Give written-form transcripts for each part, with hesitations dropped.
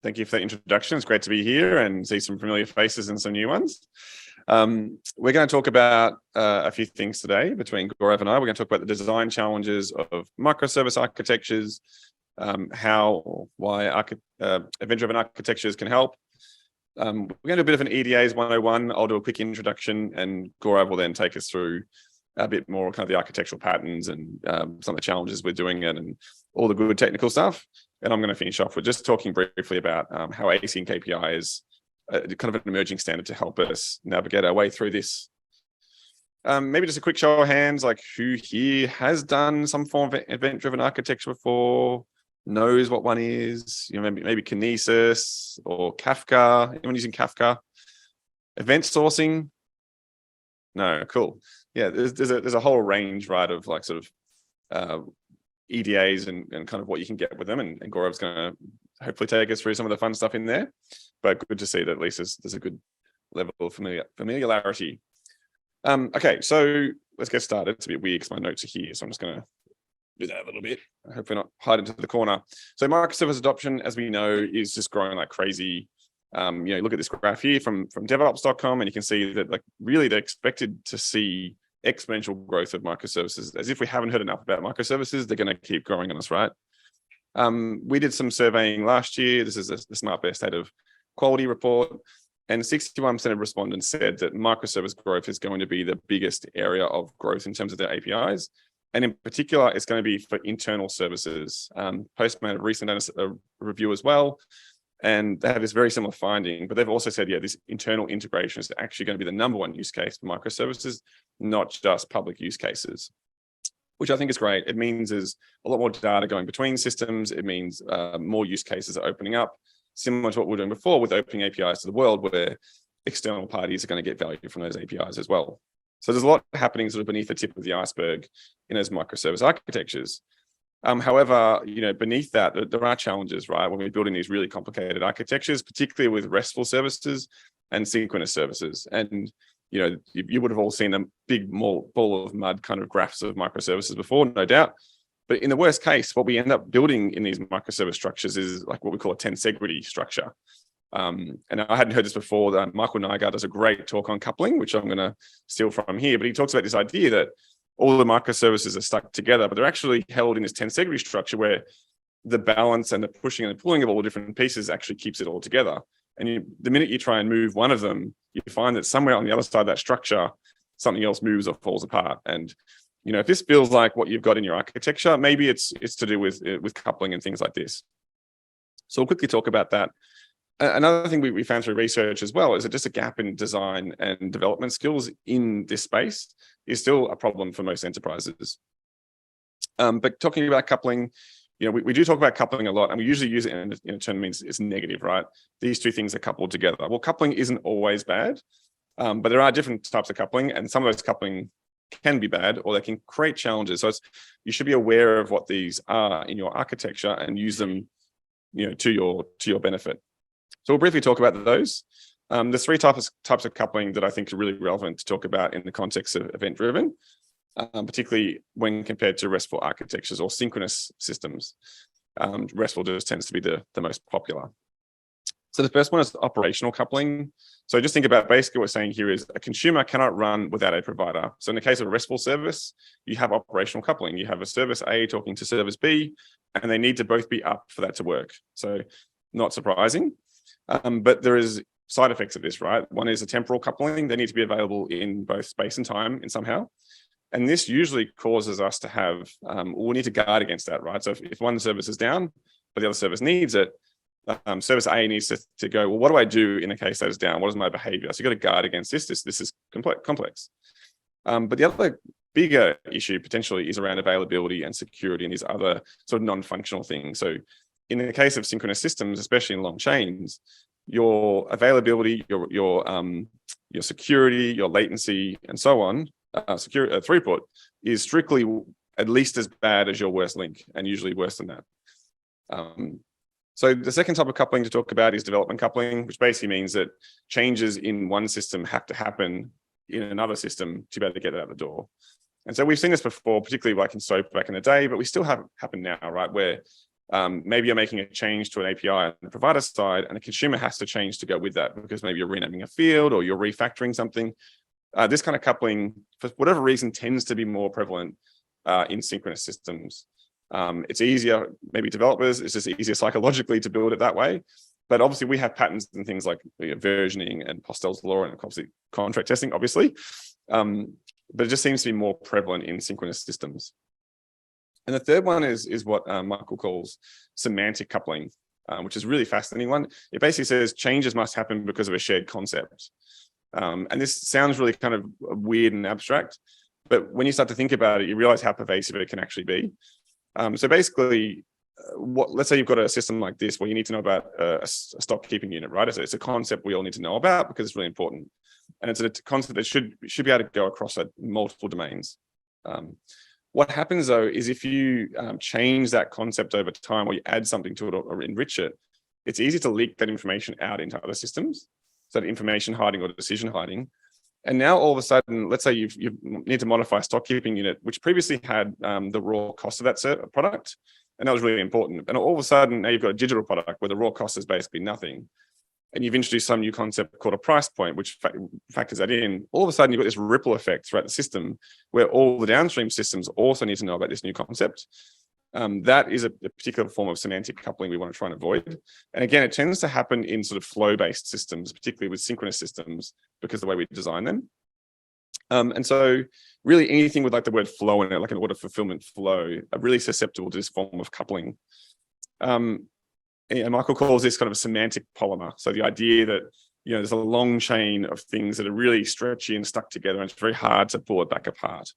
Thank you for that introduction. It's great to be here and see some familiar faces and some new ones. We're going to talk about a few things today between Gaurav and I. We're going to talk about the design challenges of microservice architectures, why event-driven architectures can help. We're going to do a bit of an EDAs 101. I'll do a quick introduction, and Gaurav will then take us through a bit more kind of the architectural patterns and some of the challenges we're doing it and all the good technical stuff. And I'm going to finish off with just talking briefly about how AsyncAPI is kind of an emerging standard to help us navigate our way through this. Maybe just a quick show of hands, like who here has done some form of event-driven architecture before, knows what one is, maybe Kinesis or Kafka. Anyone using Kafka? Event sourcing? No, cool. Yeah, there's a whole range, right, of like sort of EDAs and kind of what you can get with them. And Gaurav's going to hopefully take us through some of the fun stuff in there. But good to see that at least there's a good level of familiarity. Okay, so let's get started. It's a bit weird because my notes are here, so I'm just going to do that a little bit. I hope we're not hiding into the corner. So microservice adoption, as we know, is just growing like crazy. Look at this graph here from devops.com, and you can see that like really they're expected to see exponential growth of microservices. As if we haven't heard enough about microservices, they're going to keep growing on us, right? We did some surveying last year. This is the SmartBear State of Quality report, and 61% of respondents said that microservice growth is going to be the biggest area of growth in terms of their APIs. And in particular, it's going to be for internal services. Postman have recently done a review as well, and they have this very similar finding, but they've also said, yeah, this internal integration is actually going to be the number one use case for microservices, not just public use cases, which I think is great. It means there's a lot more data going between systems. It means more use cases are opening up, similar to what we were doing before with opening APIs to the world, where external parties are going to get value from those APIs as well. So there's a lot happening sort of beneath the tip of the iceberg in those microservice architectures. However, beneath that, there are challenges, right? When we're building these really complicated architectures, particularly with RESTful services and synchronous services. And, you would have all seen a big ball of mud kind of graphs of microservices before, no doubt. But in the worst case, what we end up building in these microservice structures is like what we call a tensegrity structure. And I hadn't heard this before. Michael Nygaard does a great talk on coupling, which I'm going to steal from here. But he talks about this idea that all the microservices are stuck together, but they're actually held in this tensegrity structure where the balance and the pushing and the pulling of all the different pieces actually keeps it all together. And the minute you try and move one of them, you find that somewhere on the other side of that structure, something else moves or falls apart. And if this feels like what you've got in your architecture, maybe it's to do with coupling and things like this. So we'll quickly talk about that. Another thing we found through research as well is that just a gap in design and development skills in this space is still a problem for most enterprises. But talking about coupling, we do talk about coupling a lot, and we usually use it in a term that means it's negative, right? These two things are coupled together. Well, coupling isn't always bad, but there are different types of coupling, and some of those coupling can be bad or they can create challenges. So you should be aware of what these are in your architecture and use them, to your benefit. So we'll briefly talk about those. There's three types of coupling that I think are really relevant to talk about in the context of event-driven, particularly when compared to RESTful architectures or synchronous systems. RESTful just tends to be the most popular. So the first one is operational coupling. So just think about basically what we're saying here is a consumer cannot run without a provider. So in the case of a RESTful service, you have operational coupling. You have a service A talking to service B, and they need to both be up for that to work. So not surprising. But there is side effects of this, right? One is a temporal coupling. They need to be available in both space and time in somehow. And this usually causes us to have, we need to guard against that, right? So if one service is down, but the other service needs it, service A needs to go, well, what do I do in a case that is down? What is my behavior? So you've got to guard against this. This is complex. But the other bigger issue potentially is around availability and security and these other sort of non-functional things. So in the case of synchronous systems, especially in long chains, your availability, your security, your latency, and so on, throughput is strictly at least as bad as your worst link, and usually worse than that. So the second type of coupling to talk about is development coupling, which basically means that changes in one system have to happen in another system to be able to get it out the door. And so we've seen this before, particularly like in SOAP back in the day, but we still have it happen now, right? Where maybe you're making a change to an API on the provider side, and the consumer has to change to go with that because maybe you're renaming a field or you're refactoring something. This kind of coupling, for whatever reason, tends to be more prevalent in synchronous systems. It's easier, maybe developers, it's just easier psychologically to build it that way. But obviously we have patterns and things like versioning and Postel's law and obviously contract testing, obviously. But it just seems to be more prevalent in synchronous systems. And the third one is what Michael calls semantic coupling, which is a really fascinating one. It basically says changes must happen because of a shared concept. And this sounds really kind of weird and abstract, but when you start to think about it, you realize how pervasive it can actually be. So basically, let's say you've got a system like this where you need to know about a stock keeping unit, right? It's a concept we all need to know about because it's really important. And it's a concept that should be able to go across multiple domains. What happens though is if you change that concept over time or you add something to it or enrich it, it's easy to leak that information out into other systems. So that information hiding or decision hiding. And now all of a sudden, let's say you need to modify a stock keeping unit, which previously had the raw cost of that product. And that was really important. And all of a sudden, now you've got a digital product where the raw cost is basically nothing. And you've introduced some new concept called a price point, which factors that in. All of a sudden, you've got this ripple effect throughout the system where all the downstream systems also need to know about this new concept. That is a particular form of semantic coupling we want to try and avoid. And again, it tends to happen in sort of flow-based systems, particularly with synchronous systems, because of the way we design them. And so really anything with like the word flow in it, like an order fulfillment flow, are really susceptible to this form of coupling. And Michael calls this kind of a semantic polymer. So the idea that, there's a long chain of things that are really stretchy and stuck together, and it's very hard to pull it back apart.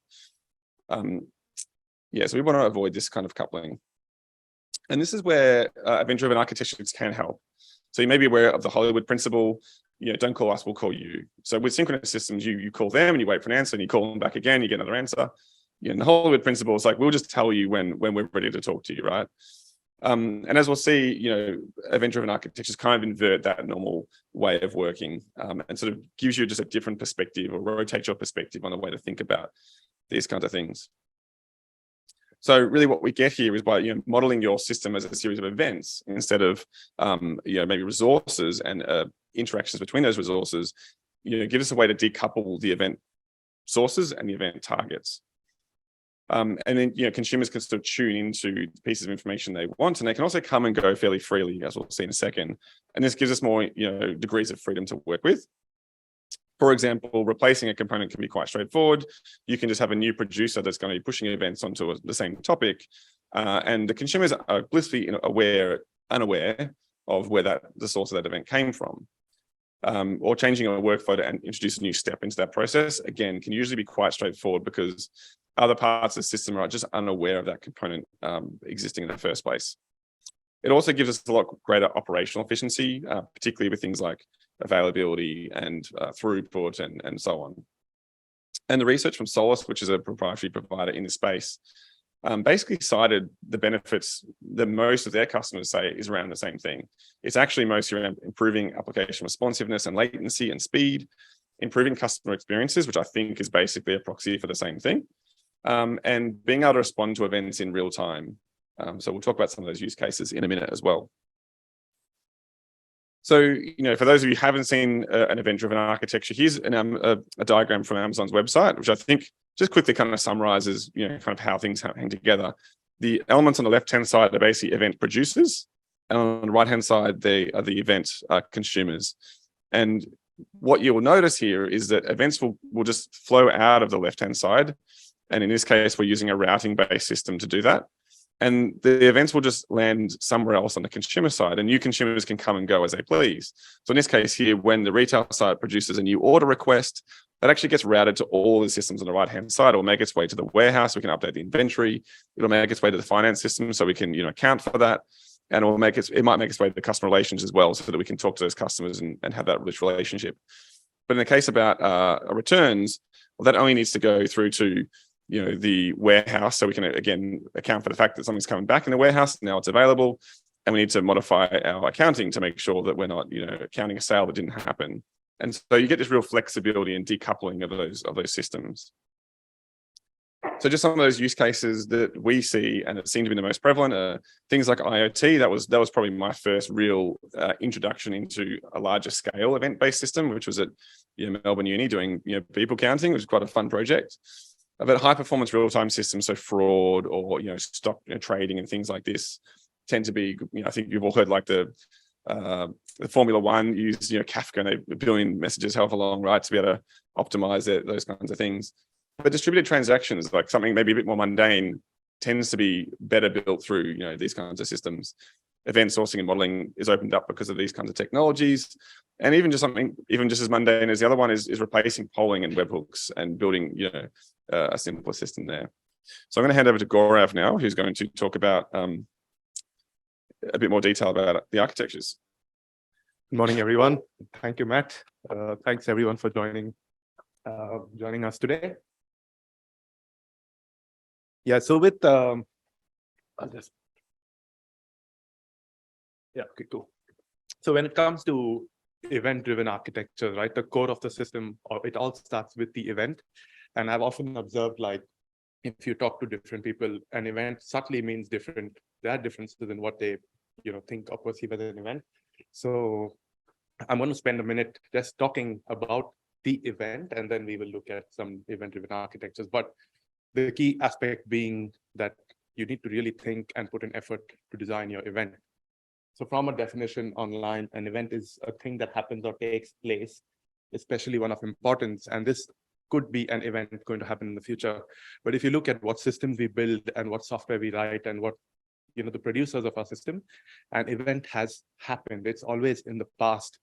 So we want to avoid this kind of coupling. And this is where event-driven architectures can help. So you may be aware of the Hollywood principle, don't call us, we'll call you. So with synchronous systems, you call them and you wait for an answer and you call them back again, you get another answer. And the Hollywood principle is like, we'll just tell you when we're ready to talk to you, right? And as we'll see, event-driven architectures kind of invert that normal way of working and sort of gives you just a different perspective or rotates your perspective on the way to think about these kinds of things. So really what we get here is by modeling your system as a series of events instead of maybe resources and interactions between those resources, give us a way to decouple the event sources and the event targets. And then consumers can sort of tune into pieces of information they want, and they can also come and go fairly freely, as we'll see in a second. And this gives us more degrees of freedom to work with. For example, replacing a component can be quite straightforward. You can just have a new producer that's going to be pushing events onto the same topic. And the consumers are blissfully unaware of where the source of that event came from. Or changing a workflow to introduce a new step into that process, again, can usually be quite straightforward because other parts of the system are just unaware of that component existing in the first place. It also gives us a lot greater operational efficiency, particularly with things like availability and throughput and so on. And the research from Solus, which is a proprietary provider in the space, basically cited the benefits that most of their customers say is around the same thing. It's actually mostly around improving application responsiveness and latency and speed, improving customer experiences, which I think is basically a proxy for the same thing, and being able to respond to events in real time. So we'll talk about some of those use cases in a minute as well. So, for those of you who haven't seen an event-driven architecture, here's a diagram from Amazon's website, which I think just quickly kind of summarizes, kind of how things hang together. The elements on the left-hand side are basically event producers, and on the right-hand side, they are the event consumers. And what you will notice here is that events will just flow out of the left-hand side. And in this case, we're using a routing-based system to do that. And the events will just land somewhere else on the consumer side, and new consumers can come and go as they please. So in this case here, when the retail side produces a new order request, that actually gets routed to all the systems on the right-hand side. It will make its way to the warehouse. We can update the inventory. It'll make its way to the finance system so we can, account for that. And it might make its way to the customer relations as well so that we can talk to those customers and have that rich relationship. But in the case about returns, well, that only needs to go through to the warehouse, so we can again account for the fact that something's coming back in the warehouse. Now it's available, and we need to modify our accounting to make sure that we're not, accounting a sale that didn't happen. And so you get this real flexibility and decoupling of those systems. So just some of those use cases that we see, and it seemed to be the most prevalent, are things like IoT. That was probably my first real introduction into a larger scale event-based system, which was at Melbourne Uni doing people counting, which was quite a fun project. But high performance real-time systems, so fraud or stock trading and things like this, tend to be. I think you've all heard like the Formula One use Kafka, and a billion messages however long, right, to be able to optimize it, those kinds of things. But distributed transactions, like something maybe a bit more mundane, tends to be better built through these kinds of systems. Event sourcing and modeling is opened up because of these kinds of technologies. And even just something, even just as mundane as the other one is replacing polling and webhooks and building a simpler system there. So I'm going to hand over to Gaurav now, who's going to talk about a bit more detail about the architectures. Good morning, everyone. Thank you, Matt. Thanks everyone for joining us today. Yeah, so with okay, cool. So when it comes to event-driven architecture, right, the core of the system, it all starts with the event. And I've often observed, like, if you talk to different people, an event subtly means different. There are differences in what they, think or perceive as an event. So I'm going to spend a minute just talking about the event, and then we will look at some event-driven architectures. But the key aspect being that you need to really think and put an effort to design your event. So from a definition online, an event is a thing that happens or takes place, especially one of importance. And this could be an event going to happen in the future. But if you look at what systems we build and what software we write and what the producers of our system, an event has happened. It's always in the past.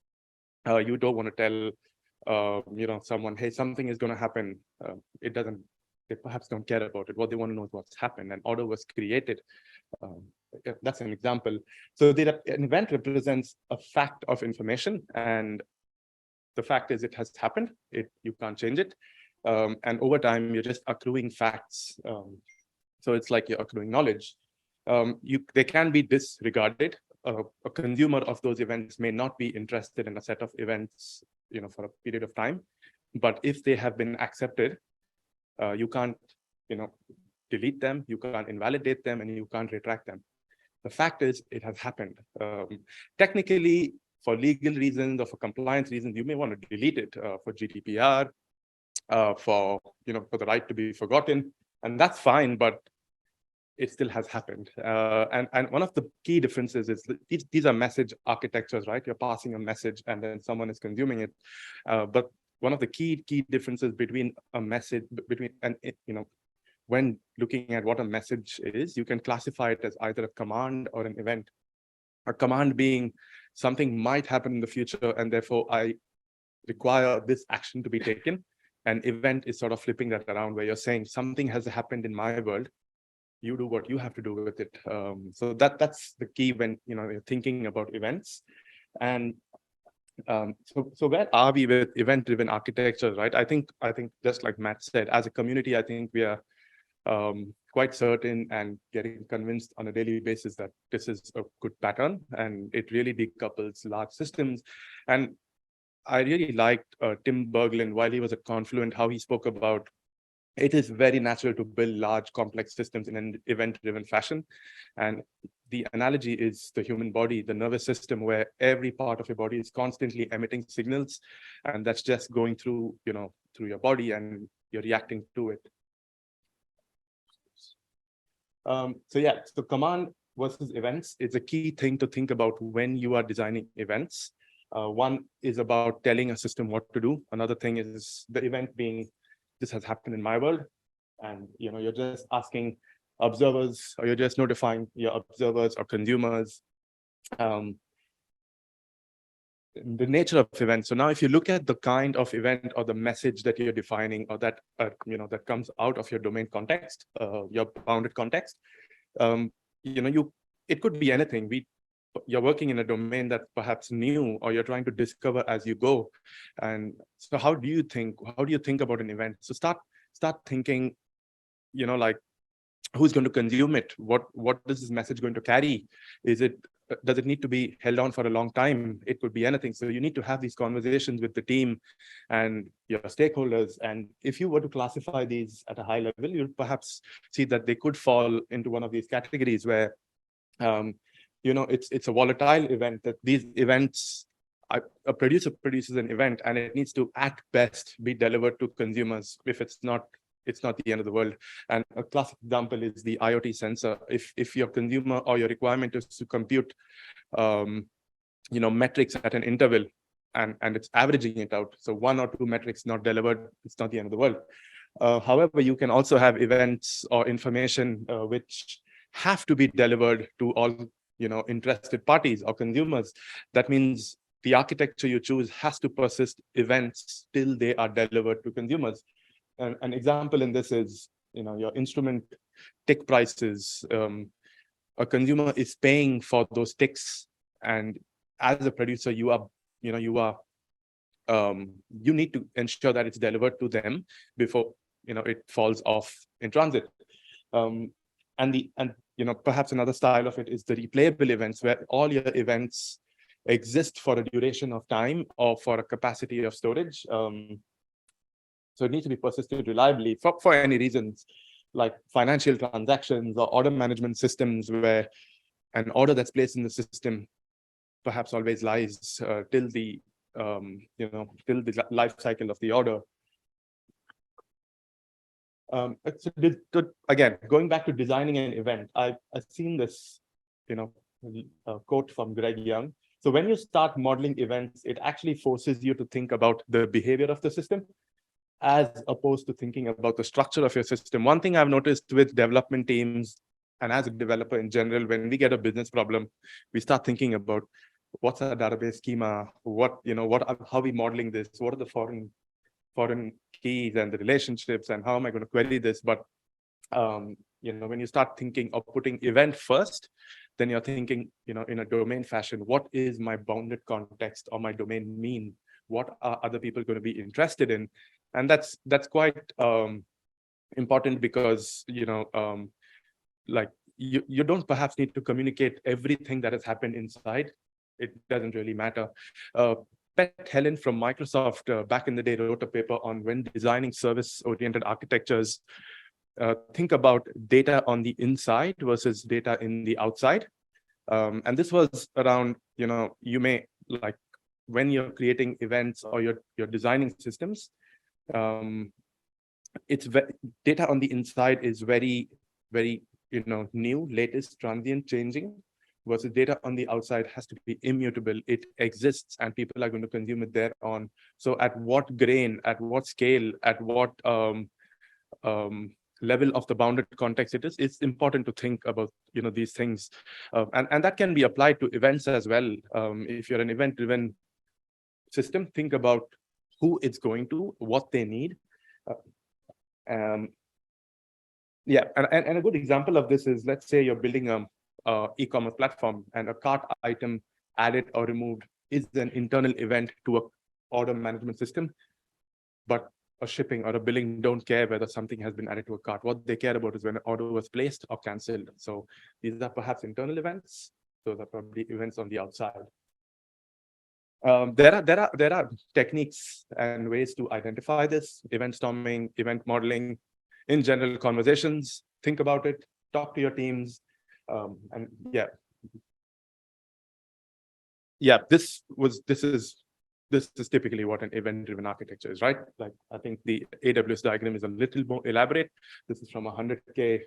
You don't want to tell someone, hey, something is going to happen. They perhaps don't care about it. What they want to know is what's happened. An order was created. That's an example. So an event represents a fact of information, and the fact is it has happened. You can't change it. And over time, you're just accruing facts. So it's like you're accruing knowledge. They can be disregarded. A consumer of those events may not be interested in a set of events, for a period of time. But if they have been accepted, you can't, delete them, you can't invalidate them, and you can't retract them. The fact is, it has happened. Technically, for legal reasons or for compliance reasons, you may want to delete it for GDPR, for the right to be forgotten, and that's fine. But it still has happened. And one of the key differences is that these are message architectures, right? You're passing a message, and then someone is consuming it. But one of the key differences between a message, when looking at what a message is, you can classify it as either a command or an event. A command being something might happen in the future, and therefore I require this action to be taken. An event is sort of flipping that around, where you're saying something has happened in my world. You do what you have to do with it. So that's the key when you're thinking about events. And so where are we with event-driven architecture, right? I think just like Matt said, as a community, I think we are quite certain and getting convinced on a daily basis that this is a good pattern, and it really decouples large systems. And I really liked Tim Berglund, while he was at Confluent, how he spoke about it is very natural to build large, complex systems in an event-driven fashion. And the analogy is the human body, the nervous system, where every part of your body is constantly emitting signals, and that's just going through, through your body, and you're reacting to it. So command versus events is a key thing to think about when you are designing events. One is about telling a system what to do. Another thing is the event being, this has happened in my world, and you're just asking observers, or you're just notifying your observers or consumers the nature of events. So now, if you look at the kind of event or the message that you're defining, or that that comes out of your domain context, your bounded context, it could be anything. You're working in a domain that's perhaps new, or you're trying to discover as you go. And so how do you think about an event? So start thinking, like, who's going to consume it? What is this message going to carry? Is it does it need to be held on for a long time? It could be anything. So you need to have these conversations with the team and your stakeholders. And if you were to classify these at a high level, you'll perhaps see that they could fall into one of these categories where, it's a volatile event, that these events, a producer produces an event and it needs to at best be delivered to consumers. If it's not the end of the world. And a classic example is the IoT sensor. If your consumer or your requirement is to compute, metrics at an interval, and it's averaging it out, so 1 or 2 metrics not delivered, it's not the end of the world. However, you can also have events or information which have to be delivered to all interested parties or consumers. That means the architecture you choose has to persist events till they are delivered to consumers. And an example in this is, your instrument tick prices. A consumer is paying for those ticks, and as a producer, you need to ensure that it's delivered to them before it falls off in transit. Perhaps another style of it is the replayable events, where all your events exist for a duration of time or for a capacity of storage. So it needs to be persisted reliably for any reasons, like financial transactions or order management systems, where an order that's placed in the system perhaps always lies till the life cycle of the order. Again, going back to designing an event, I've seen this, quote from Greg Young. So when you start modeling events, it actually forces you to think about the behavior of the system, as opposed to thinking about the structure of your system. One thing I've noticed with development teams, and as a developer in general, when we get a business problem, we start thinking about what's our database schema, how are we modeling this, what are the foreign keys and the relationships, and how am I going to query this? But when you start thinking of putting event first, then you're thinking, in a domain fashion, what is my bounded context or my domain mean? What are other people going to be interested in? And that's quite important, because you don't perhaps need to communicate everything that has happened inside. It doesn't really matter. Pet Helen from Microsoft back in the day wrote a paper on when designing service-oriented architectures, think about data on the inside versus data in the outside. And this was around, you may, like, when you're creating events or you're designing systems, data on the inside is very, very, new, latest, transient, changing, versus data on the outside has to be immutable. It exists and people are going to consume it thereon. So at what grain, at what scale, at what level of the bounded context it is, it's important to think about, these things. And that can be applied to events as well. If you're an event-driven system, think about who it's going to, what they need. And a good example of this is, let's say you're building a e-commerce platform, and a cart item added or removed is an internal event to a order management system, but a shipping or a billing don't care whether something has been added to a cart. What they care about is when an order was placed or canceled. So these are perhaps internal events. Those are probably events on the outside. There are techniques and ways to identify this: event storming, event modeling, in general conversations. Think about it, talk to your teams, this is typically what an event-driven architecture is, right? Like, I think the AWS diagram is a little more elaborate. This is from 100K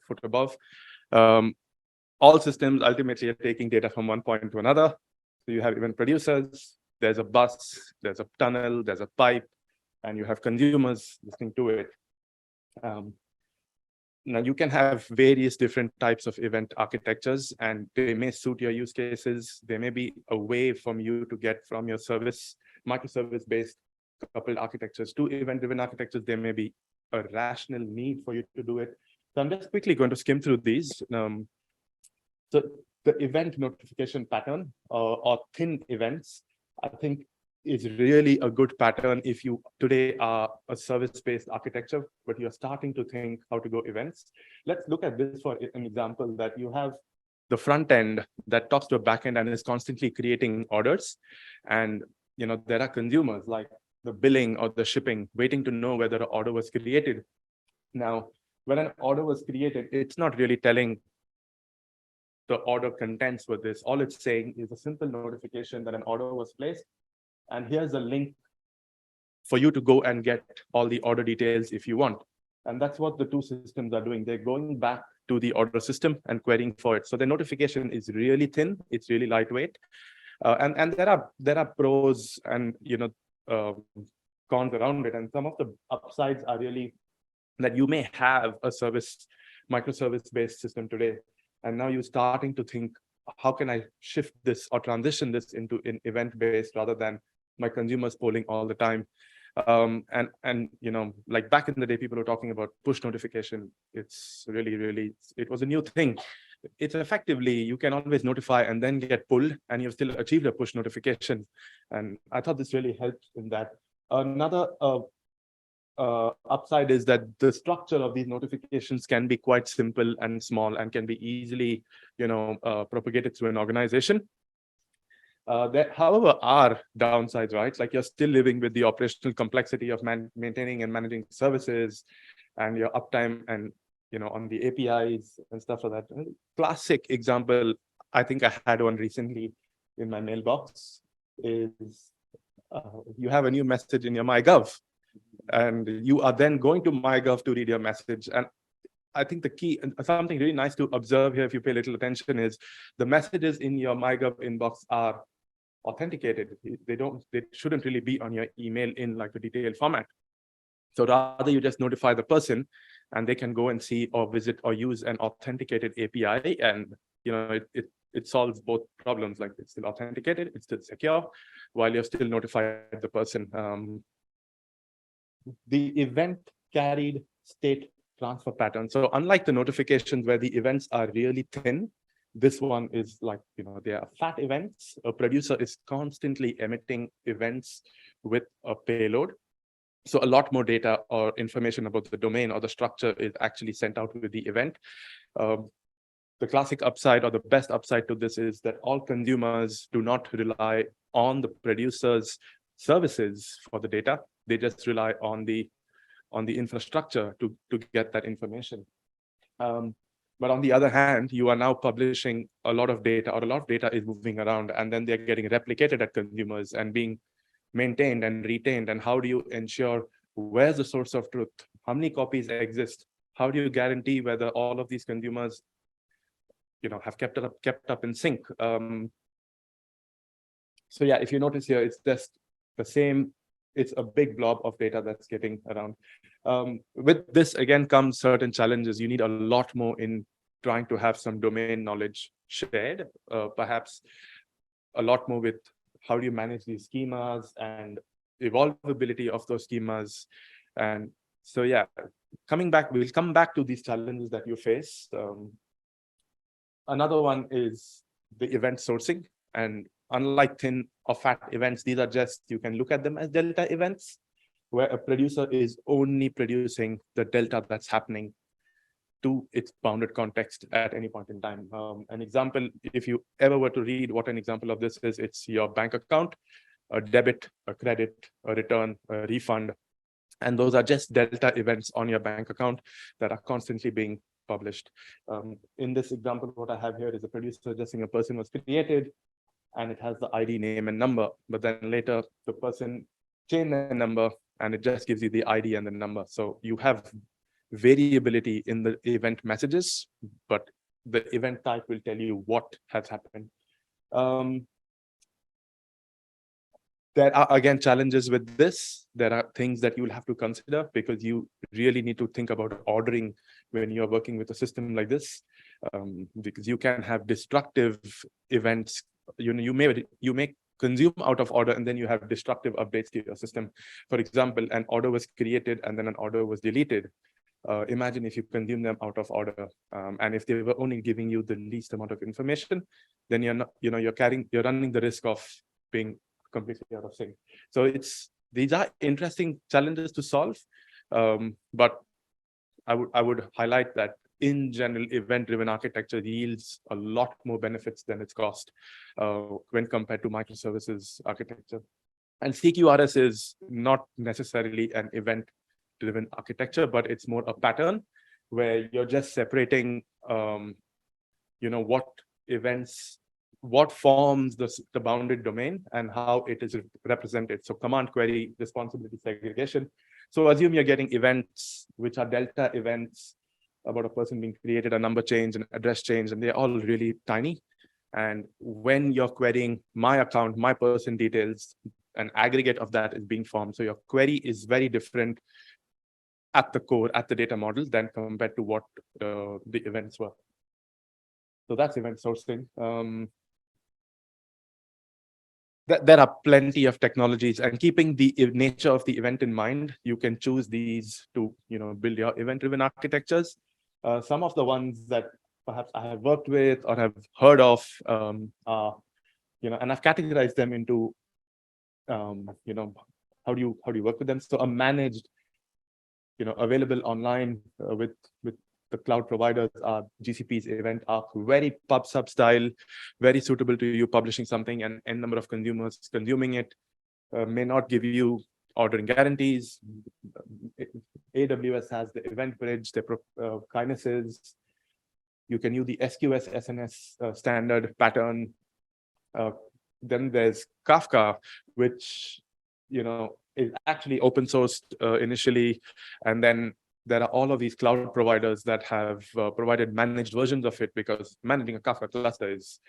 foot above. All systems ultimately are taking data from one point to another. So you have event producers, there's a bus, there's a tunnel, there's a pipe, and you have consumers listening to it. Now you can have various different types of event architectures, and they may suit your use cases. They may be a way from you to get from your microservice-based coupled architectures to event-driven architectures. There may be a rational need for you to do it. So I'm just quickly going to skim through these. So the event notification pattern or thin events, I think, is really a good pattern if you today are a service-based architecture, but you're starting to think how to go events. Let's look at this for an example, that you have the front end that talks to a backend and is constantly creating orders. And there are consumers like the billing or the shipping waiting to know whether an order was created. Now, when an order was created, it's not really telling the order contents with this. All it's saying is a simple notification that an order was placed. And here's a link for you to go and get all the order details if you want. And that's what the two systems are doing. They're going back to the order system and querying for it. So the notification is really thin. It's really lightweight. And there are pros and cons around it. And some of the upsides are really that you may have a microservice-based system today. And now you're starting to think, how can I shift this or transition this into an event-based rather than my consumers polling all the time? Like back in the day, people were talking about push notification. It's really, it was a new thing. It's effectively, you can always notify and then get pulled, and you've still achieved a push notification. And I thought this really helped in that. Another upside is that the structure of these notifications can be quite simple and small and can be easily, propagated through an organization. There, however, are downsides, right? Like you're still living with the operational complexity of maintaining and managing services and your uptime and, on the APIs and stuff like that. Classic example, I think I had one recently in my mailbox, is you have a new message in your MyGov, and you are then going to MyGov to read your message. And I think the key, something really nice to observe here, if you pay a little attention, is the messages in your MyGov inbox are authenticated. They shouldn't really be on your email in like a detailed format. So rather you just notify the person and they can go and see or visit or use an authenticated API, and it solves both problems. Like it's still authenticated, it's still secure, while you're still notified the person. The event carried state transfer pattern. So unlike the notifications where the events are really thin, this one is like, they are fat events. A producer is constantly emitting events with a payload. So a lot more data or information about the domain or the structure is actually sent out with the event. The classic upside or the best upside to this is that all consumers do not rely on the producer's services for the data. They just rely on the infrastructure to get that information. But on the other hand, you are now publishing a lot of data, or a lot of data is moving around, and then they're getting replicated at consumers and being maintained and retained. And how do you ensure where's the source of truth? How many copies exist? How do you guarantee whether all of these consumers, have kept up in sync? So yeah, if you notice here, it's just the same. It's a big blob of data that's getting around. With this, again, comes certain challenges. You need a lot more in trying to have some domain knowledge shared, perhaps a lot more with how do you manage these schemas and evolvability of those schemas. And so, yeah, we'll come back to these challenges that you face. Another one is the event sourcing. And unlike thin or fat events, these are just, you can look at them as delta events, where a producer is only producing the delta that's happening to its bounded context at any point in time. An example, if you ever were to read what an example of this is, it's your bank account, a debit, a credit, a return, a refund. And those are just delta events on your bank account that are constantly being published. In this example, what I have here is a producer suggesting a person was created, and it has the ID, name, and number. But then later, the person changed the number, and it just gives you the ID and the number. So you have variability in the event messages, but the event type will tell you what has happened. There are, again, challenges with this. There are things that you will have to consider, because you really need to think about ordering when you're working with a system like this, because you can have destructive events. You may consume out of order, and then you have destructive updates to your system. For example, an order was created and then an order was deleted. Imagine if you consume them out of order, and if they were only giving you the least amount of information, then you're running the risk of being completely out of sync. So these are interesting challenges to solve, but I would highlight that in general, event-driven architecture yields a lot more benefits than its cost when compared to microservices architecture. And CQRS is not necessarily an event-driven architecture, but it's more a pattern where you're just separating, what events, what forms the bounded domain and how it is represented. So command query responsibility segregation. So assume you're getting events, which are delta events about a person being created, a number change, an address change, and they're all really tiny. And when you're querying my account, my person details, an aggregate of that is being formed. So your query is very different at the core, at the data model, than compared to what the events were. So that's event sourcing. There are plenty of technologies, and keeping the nature of the event in mind, you can choose these to build your event-driven architectures. Some of the ones that perhaps I have worked with or have heard of are, and I've categorized them into, how do you work with them? So a managed, available online with the cloud providers are GCP's event arc, very pub/sub style, very suitable to you publishing something and n number of consumers consuming it. May not give you ordering guarantees. AWS has the event bridge, the kinesis. You can use the SQS SNS standard pattern. Then there's Kafka, which is actually open sourced initially, and then there are all of these cloud providers that have provided managed versions of it, because managing a Kafka cluster is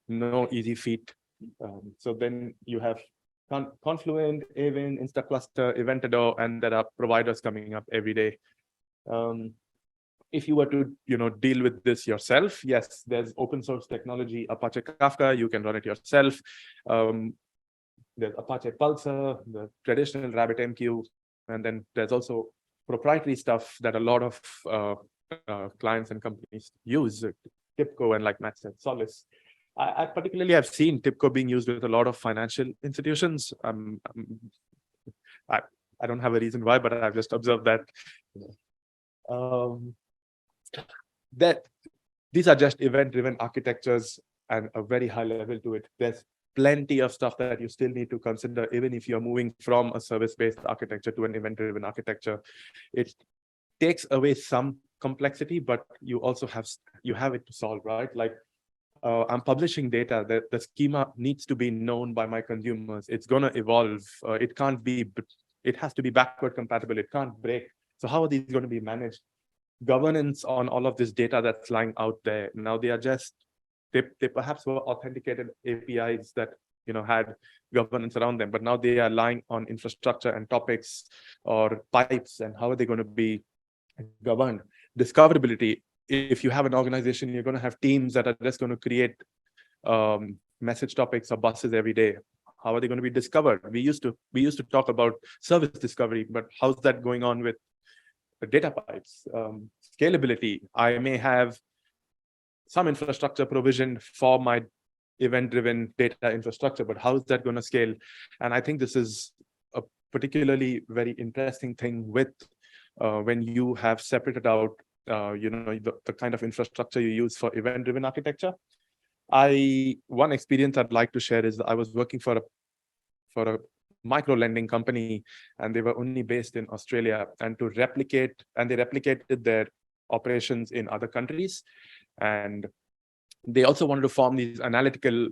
no easy feat. So then you have Confluent, Avin, InstaCluster, Eventador, and there are providers coming up every day. If you were to deal with this yourself, yes, there's open source technology, Apache Kafka, you can run it yourself. There's Apache Pulsar, the traditional RabbitMQ, and then there's also proprietary stuff that a lot of clients and companies use, TIBCO and, like Matt said, Solace. I particularly have seen TIBCO being used with a lot of financial institutions. I don't have a reason why, but I've just observed that. That these are just event-driven architectures and a very high level to it. There's plenty of stuff that you still need to consider, even if you're moving from a service-based architecture to an event-driven architecture. It takes away some complexity, but you also have it to solve, right? Like I'm publishing data that the schema needs to be known by my consumers. It's going to evolve. It has to be backward compatible. It can't break. So how are these going to be managed? Governance on all of this data that's lying out there. Now they perhaps were authenticated APIs that had governance around them, but now they are lying on infrastructure and topics or pipes, and how are they going to be governed? Discoverability. If you have an organization, you're going to have teams that are just going to create message topics or buses every day. How are they going to be discovered? We used to talk about service discovery, but how's that going on with the data pipes? Scalability. I may have some infrastructure provision for my event-driven data infrastructure, but how is that going to scale? And I think this is a particularly very interesting thing with when you have separated out the kind of infrastructure you use for event-driven architecture. One experience I'd like to share is I was working for a micro lending company, and they were only based in Australia, and they replicated their operations in other countries. And they also wanted to form these analytical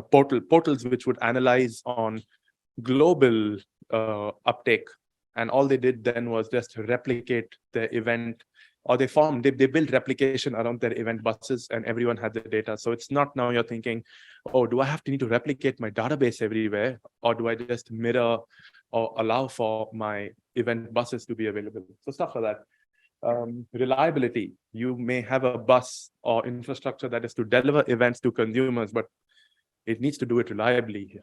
portals which would analyze on global uptake. And all they did then was just replicate the event, or they built replication around their event buses, and everyone had the data. So it's not now you're thinking, oh, do I need to replicate my database everywhere, or do I just mirror or allow for my event buses to be available? So stuff like that. Reliability. You may have a bus or infrastructure that is to deliver events to consumers, but it needs to do it reliably.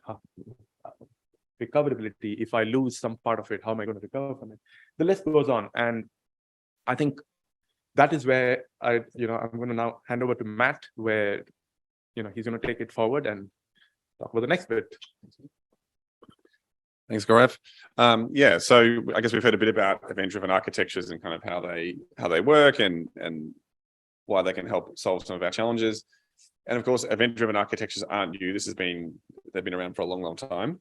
Recoverability. If I lose some part of it, how am I going to recover from it? The list goes on. And I think that is where I'm going to now hand over to Matt, where he's going to take it forward and talk about the next bit. Thanks, Gaurav. Yeah, so I guess we've heard a bit about event-driven architectures and kind of how they work and why they can help solve some of our challenges. And of course, event-driven architectures aren't new. They've been around for a long, long time.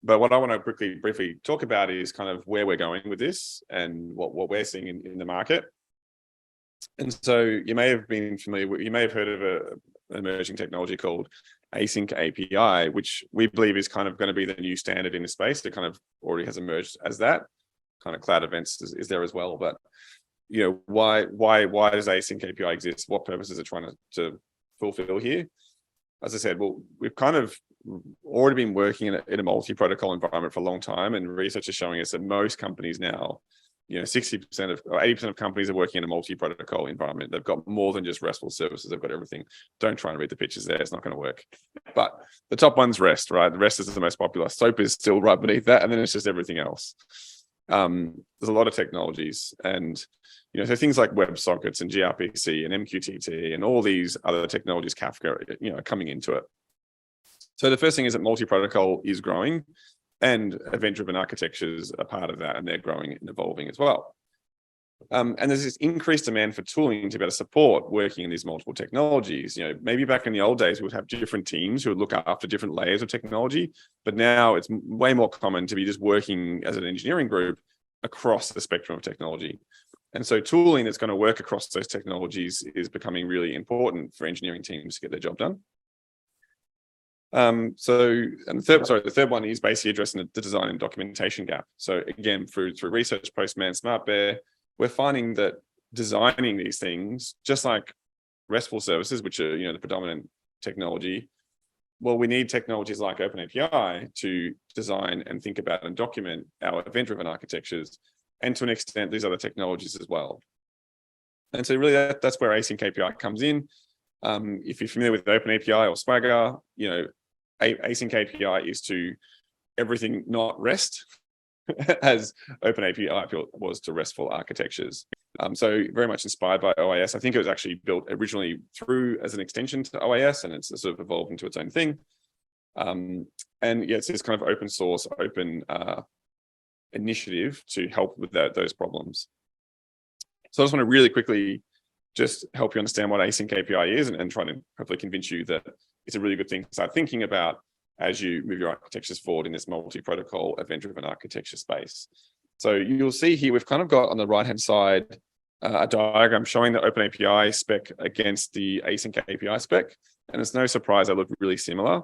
But what I want to briefly talk about is kind of where we're going with this and what we're seeing in the market. And so you may have been familiar, you may have heard of an emerging technology called AsyncAPI, which we believe is kind of going to be the new standard in the space. It kind of already has emerged as that. Kind of cloud events is there as well. But you know, why does AsyncAPI exist? What purposes are trying to fulfill here? As I said, well, we've kind of already been working in a multi-protocol environment for a long time, and research is showing us that most companies now, you know, 60% or 80% of companies are working in a multi-protocol environment. They've got more than just RESTful services. They've got everything. Don't try and read the pictures there. It's not going to work. But the top one's REST, right? The REST is the most popular. SOAP is still right beneath that, and then it's just everything else. There's a lot of technologies, and you know, so things like WebSockets and gRPC and MQTT and all these other technologies, Kafka, you know, are coming into it. So the first thing is that multi-protocol is growing, and event-driven architectures are part of that, and they're growing and evolving as well. And there's this increased demand for tooling to be able to support working in these multiple technologies. You know, maybe back in the old days, we would have different teams who would look after different layers of technology, but now it's way more common to be just working as an engineering group across the spectrum of technology. And so tooling that's going to work across those technologies is becoming really important for engineering teams to get their job done. The third one is basically addressing the design and documentation gap. So again, through research, Postman, SmartBear, we're finding that designing these things, just like RESTful services, which are, you know, the predominant technology, well, we need technologies like OpenAPI to design and think about and document our event-driven architectures, and to an extent, these other technologies as well. And so really that's where AsyncAPI comes in. If you're familiar with OpenAPI or Swagger, you know, AsyncAPI is to everything not REST, as OpenAPI was to RESTful architectures. So very much inspired by OAS. I think it was actually built originally as an extension to OAS, and it's sort of evolved into its own thing. And yeah, it's this kind of open source, open initiative to help with those problems. So I just want to really quickly just help you understand what AsyncAPI is, and try to hopefully convince you that it's a really good thing to start thinking about as you move your architectures forward in this multi-protocol event-driven architecture space. So you'll see here, we've kind of got on the right-hand side a diagram showing the OpenAPI spec against the AsyncAPI spec. And it's no surprise they look really similar.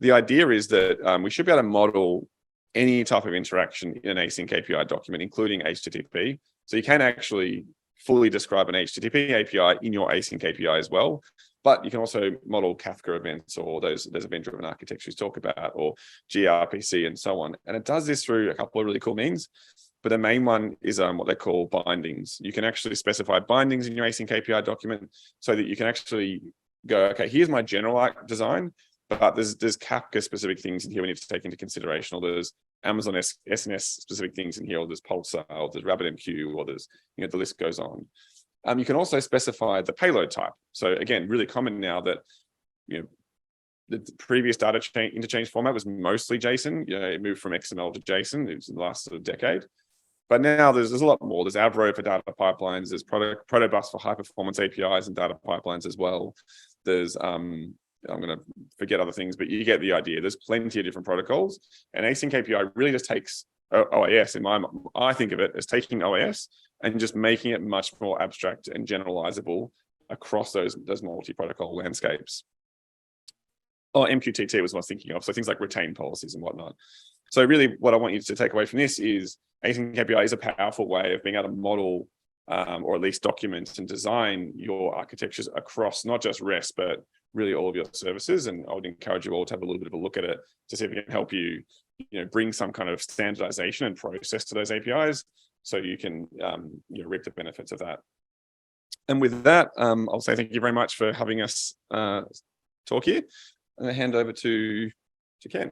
The idea is that we should be able to model any type of interaction in an AsyncAPI document, including HTTP. So you can actually fully describe an HTTP API in your AsyncAPI as well. But you can also model Kafka events, or those event-driven architectures talk about, or gRPC and so on. And it does this through a couple of really cool means. But the main one is what they call bindings. You can actually specify bindings in your AsyncAPI document so that you can actually go, okay, here's my general design, but there's Kafka specific things in here we need to take into consideration, or there's Amazon SNS specific things in here, or there's Pulsar, or there's RabbitMQ, or there's, you know, the list goes on. You can also specify the payload type. So again, really common now that, you know, the previous data interchange format was mostly JSON. You know, it moved from XML to JSON. It was in the last sort of decade. But now there's a lot more. There's Avro for data pipelines. There's Protobus for high performance APIs and data pipelines as well. There's I'm going to forget other things, but you get the idea. There's plenty of different protocols, and AsyncAPI really just takes OAS. I think of it as taking OAS and just making it much more abstract and generalizable across those multi-protocol landscapes. Oh, MQTT was what I was thinking of. So things like retain policies and whatnot. So really what I want you to take away from this is AsyncAPI is a powerful way of being able to model or at least document and design your architectures across not just REST, but really all of your services. And I would encourage you all to have a little bit of a look at it to see if it can help you, bring some kind of standardization and process to those APIs, so you can reap the benefits of that. And with that, I'll say thank you very much for having us talk here, and I hand over to Ken.